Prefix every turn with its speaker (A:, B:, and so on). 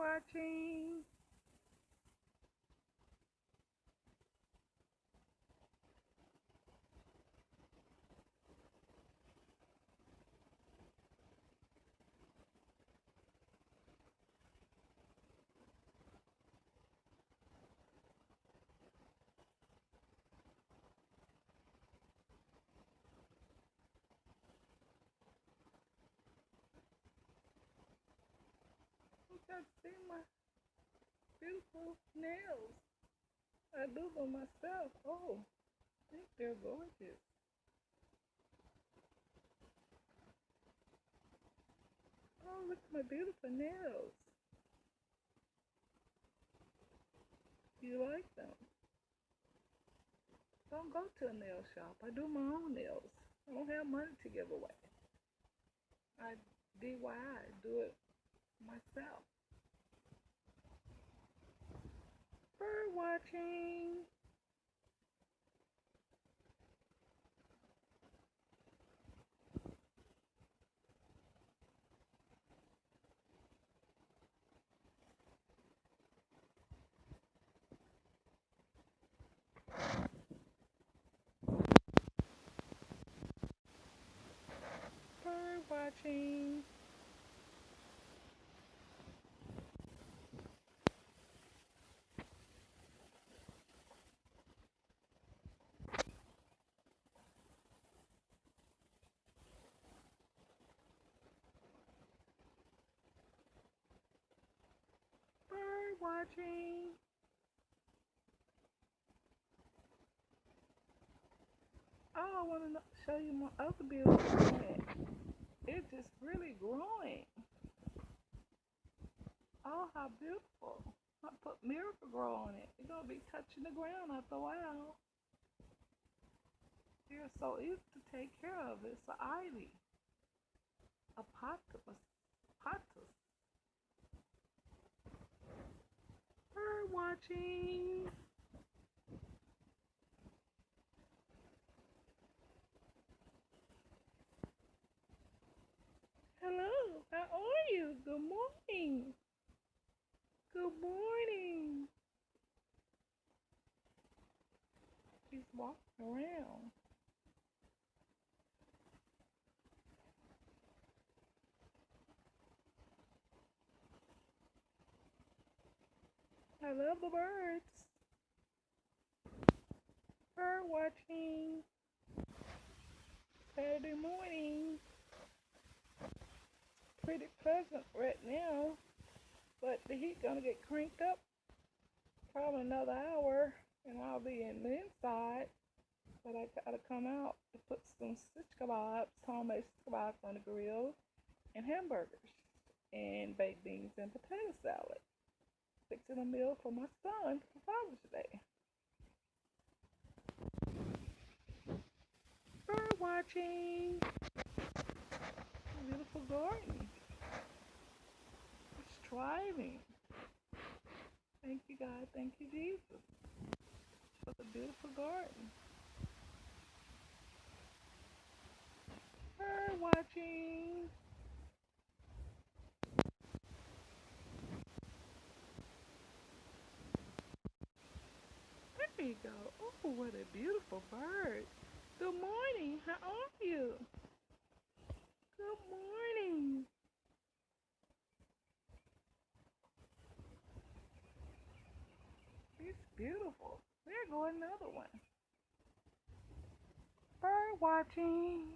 A: watching. You got to see my beautiful nails. I do them myself. Oh, I think they're gorgeous. Oh, look at my beautiful nails. You like them? Don't go to a nail shop. I do my own nails. I don't have money to give away. I DIY, do it myself. Bird watching. Bird watching. Bird watching. Oh, I want to show you my other beautiful plant. It's just really growing. Oh, how beautiful. I put Miracle-Gro on it. It's going to be touching the ground after a while. They're so easy to take care of. It's an ivy. A potus. Potus. Bird watching. Hello, how are you? Good morning. Good morning. He's walking around. I love the birds. Bird watching. Saturday morning. Pretty pleasant right now, but the heat gonna get cranked up probably another hour, and I'll be in the inside. But I gotta come out to put some stitch kebabs, homemade kebabs on the grill, and hamburgers, and baked beans and potato salad. Fixing a meal for my son for Father's Day. Bird watching. Beautiful garden. It's thriving. Thank you, God. Thank you, Jesus, for the beautiful garden. Bird watching. There you go. Oh, what a beautiful bird. Good morning. How are you? Good morning. It's beautiful. There go another one. Bird watching.